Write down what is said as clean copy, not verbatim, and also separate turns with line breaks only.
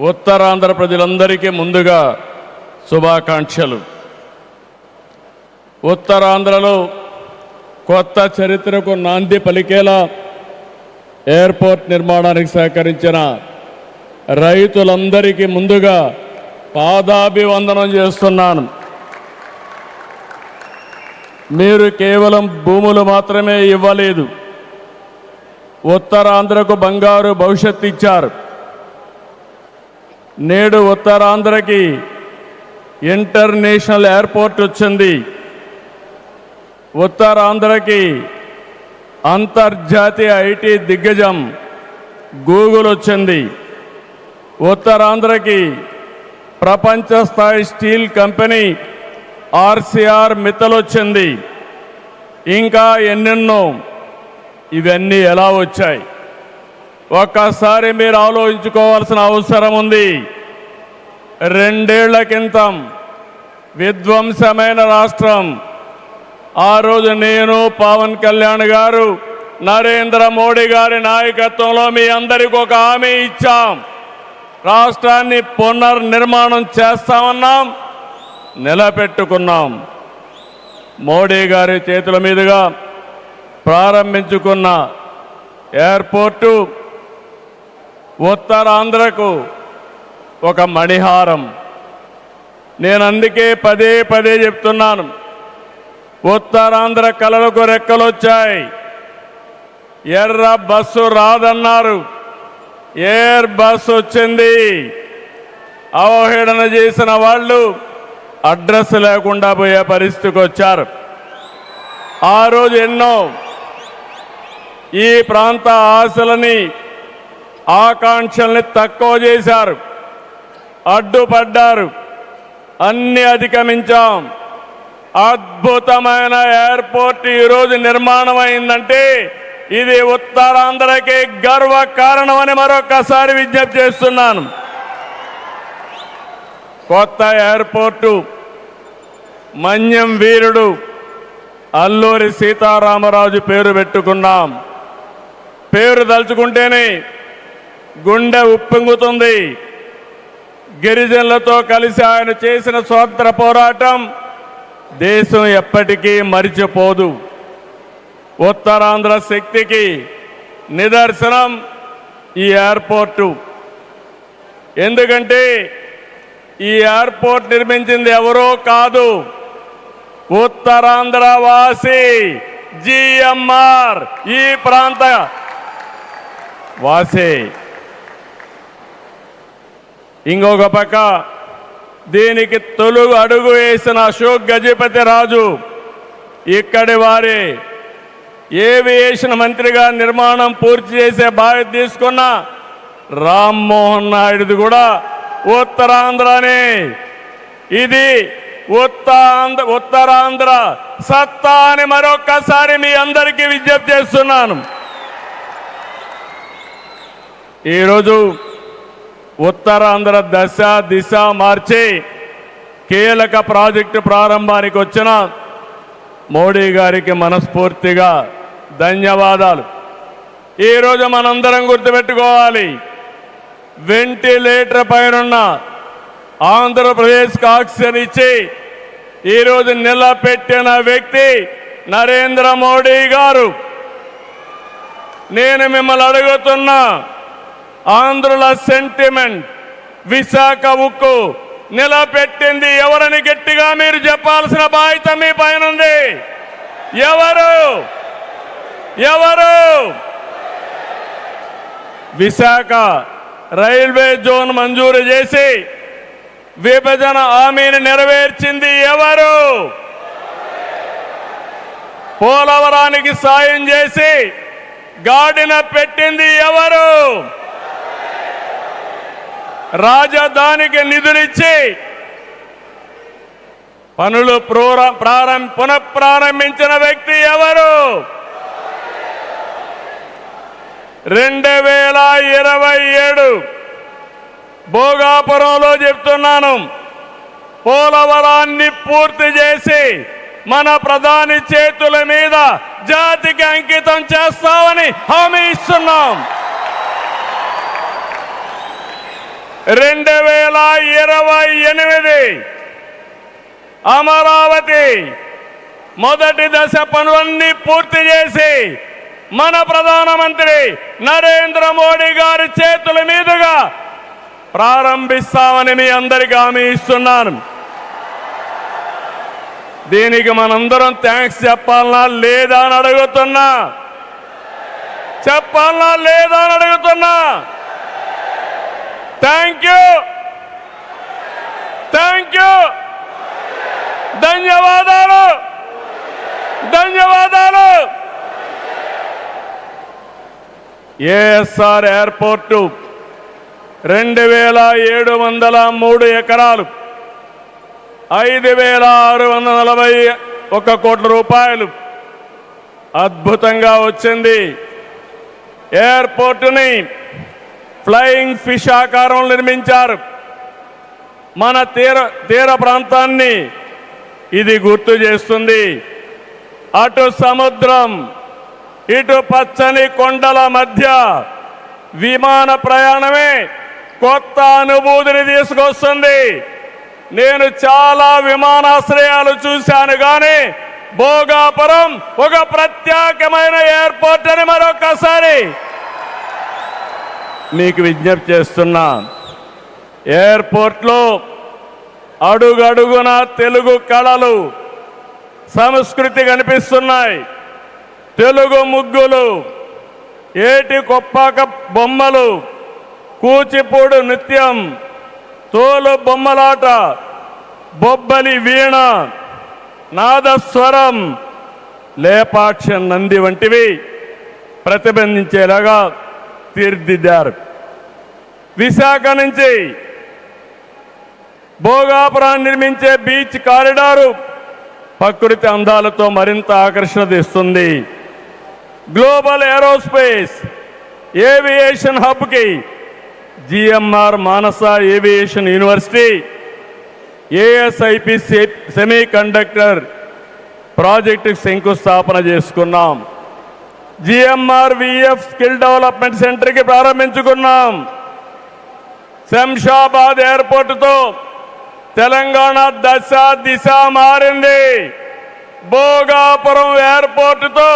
ఉత్తరాంధ్ర ప్రజలందరికీ ముందుగా శుభాకాంక్షలు. ఉత్తరాంధ్రలో కొత్త చరిత్రకు నాంది పలికేలా ఎయిర్పోర్ట్ నిర్మాణానికి సహకరించిన రైతులందరికీ ముందుగా పాదాభివందనం చేస్తున్నాను. మీరు కేవలం భూములు మాత్రమే ఇవ్వలేదు, ఉత్తరాంధ్రకు బంగారు భవిష్యత్తు ఇచ్చారు. నేడు ఉత్తరాంధ్రకి ఇంటర్నేషనల్ ఎయిర్పోర్ట్ వచ్చింది. ఉత్తరాంధ్రకి అంతర్జాతీయ ఐటీ దిగ్గజం గూగుల్ వచ్చింది. ఉత్తరాంధ్రకి ప్రపంచ స్థాయి స్టీల్ కంపెనీ ఆర్సీఆర్ మిత్తల్ వచ్చింది. ఇంకా ఎన్నెన్నో. ఇవన్నీ ఎలా వచ్చాయి? ఒక్కసారి మీరు ఆలోచించుకోవాల్సిన అవసరం ఉంది. 2 ఏళ్ల క్రితం విధ్వంసమైన రాష్ట్రం. ఆ రోజు నేను, పవన్ కళ్యాణ్ గారు, నరేంద్ర మోడీ గారి నాయకత్వంలో మీ అందరికీ ఒక హామీ ఇచ్చాం. రాష్ట్రాన్ని పునర్నిర్మాణం చేస్తామన్నాం, నిలబెట్టుకున్నాం. మోడీ గారి చేతుల మీదుగా ప్రారంభించుకున్న ఎయిర్పోర్టు ఉత్తరాంధ్రకు ఒక మణిహారం. నేను అందుకే పదే పదే చెప్తున్నాను, ఉత్తరాంధ్ర కళలకు రెక్కలొచ్చాయి. ఎర్ర బస్సు రాదన్నారు, ఎయిర్ బస్సు వచ్చింది. అవహేళన చేసిన వాళ్ళు అడ్రస్ లేకుండా పోయే పరిస్థితికి వచ్చారు. ఆ రోజు ఎన్నో ఈ ప్రాంత ఆశలని, ఆకాంక్షల్ని తక్కువ చేశారు, అడ్డుపడ్డారు. అన్ని అధిగమించాం. అద్భుతమైన ఎయిర్పోర్ట్ ఈరోజు నిర్మాణం అయిందంటే ఇది ఉత్తరాంధ్రకి గర్వ కారణమని మరొకసారి విజ్ఞప్తి చేస్తున్నాను. కొత్త ఎయిర్పోర్టు మన్యం వీరుడు అల్లూరి సీతారామరాజు పేరు పెట్టుకున్నాం. పేరు తలుచుకుంటేనే గుండె ఉప్పొంగుతుంది. గిరిజనులతో కలిసి ఆయన చేసిన స్వాతంత్ర పోరాటం దేశం ఎప్పటికీ మరిచిపోదు. ఉత్తరాంధ్ర శక్తికి నిదర్శనం ఈ ఎయిర్పోర్టు. ఎందుకంటే ఈ ఎయిర్పోర్ట్ నిర్మించింది ఎవరో కాదు, ఉత్తరాంధ్ర వాసి జిఎంఆర్, ఈ ప్రాంత వాసి. ఇంకొక పక్క దీనికి తొలుగు అడుగు వేసిన అశోక్ గజపతి రాజు ఇక్కడి వారే. ఏవియేషన్ మంత్రిగా నిర్మాణం పూర్తి చేసే బాధ్యత తీసుకున్న రామ్మోహన్ నాయుడుది కూడా ఉత్తరాంధ్రనే. ఇది ఉత్తరాంధ్ర సత్తా అని మరొక్కసారి మీ అందరికీ విజ్ఞప్తి చేస్తున్నాను. ఈరోజు ఉత్తరాంధ్ర దశ దిశ మార్చి కీలక ప్రాజెక్టు ప్రారంభానికి వచ్చిన మోడీ గారికి మనస్ఫూర్తిగా ధన్యవాదాలు. ఈరోజు మనందరం గుర్తుపెట్టుకోవాలి, వెంటిలేటర్ పైన ఆంధ్రప్రదేశ్కి ఆక్సిజన్ ఇచ్చి ఈరోజు నిలబెట్టిన వ్యక్తి నరేంద్ర మోడీ గారు. నేను మిమ్మల్ని అడుగుతున్నా, ఆంధ్రుల సెంటిమెంట్ విశాఖ ఉక్కు నిలబెట్టింది ఎవరని గట్టిగా మీరు చెప్పాల్సిన బాధ్యత మీ పైన ఉంది. ఎవరు? విశాఖ రైల్వే జోన్ మంజూరు చేసి విభజన హామీని నెరవేర్చింది ఎవరు? పోలవరానికి సాయం చేసి గాడిన పెట్టింది ఎవరు? రాజధానికి నిధులిచ్చి పనులు పునఃప్రారంభించిన వ్యక్తి ఎవరు? 2027 భోగాపురంలో చెప్తున్నాను, పోలవరాన్ని పూర్తి చేసి మన ప్రధాని చేతుల మీద జాతికి అంకితం చేస్తామని హామీ ఇస్తున్నాం. 2028 అమరావతి మొదటి దశ పనులన్నీ పూర్తి చేసి మన ప్రధానమంత్రి నరేంద్ర మోడీ గారి చేతుల మీదుగా ప్రారంభిస్తామని మీ అందరికీ హామీ ఇస్తున్నాను. దీనికి మనందరం థ్యాంక్స్ చెప్పాలనా లేదా అని అడుగుతున్నా. చెప్పాలనా లేదా అని అడుగుతున్నా. థ్యాంక్ యూ, థ్యాంక్ యూ, ధన్యవాదాలు, ధన్యవాదాలు. ఏఎస్ఆర్ ఎయిర్పోర్టు 2703 ఎకరాలు, 5641 కోట్ల రూపాయలు అద్భుతంగా వచ్చింది. ఎయిర్పోర్టుని ఫ్లయింగ్ ఫిష్ ఆకారంలో నిర్మించారు. మన తీర ప్రాంతాన్ని ఇది గుర్తు చేస్తుంది. అటు సముద్రం, ఇటు పచ్చని కొండల మధ్య విమాన ప్రయాణమే కొత్త అనుభూతిని తీసుకొస్తుంది. నేను చాలా విమానాశ్రయాలు చూశాను, కానీ భోగాపురం ఒక ప్రత్యేకమైన ఎయిర్పోర్ట్ అని మరొకసారి మీకు విజ్ఞప్తి చేస్తున్నా. ఎయిర్పోర్ట్లో అడుగడుగున తెలుగు కళలు, సంస్కృతి కనిపిస్తున్నాయి. తెలుగు ముగ్గులు, ఏటి కొప్పాక బొమ్మలు, కూచిపూడి నృత్యం, తోలు బొమ్మలాట, బొబ్బలి వీణ, నాదస్వరం, లేపాక్ష నంది వంటివి ప్రతిబింబించేలాగా తీర్చిదిద్దారు. విశాఖ నుంచి భోగాపురాన్ని నిర్మించే బీచ్ కారిడారు ప్రకృతి అందాలతో మరింత ఆకర్షణ తెస్తుంది. గ్లోబల్ ఏరోస్పేస్ ఏవియేషన్ హబ్కి GMR Manasa aviation university, ASIP semiconductor ప్రాజెక్టుకు శంకుస్థాపన చేసుకున్నాం. జిఎంఆర్ విఎఫ్ స్కిల్ డెవలప్మెంట్ సెంటర్కి ప్రారంభించుకున్నాం. శంషాబాద్ ఎయిర్పోర్టుతో తెలంగాణ దశ దిశ మారింది. భోగాపురం ఎయిర్పోర్టుతో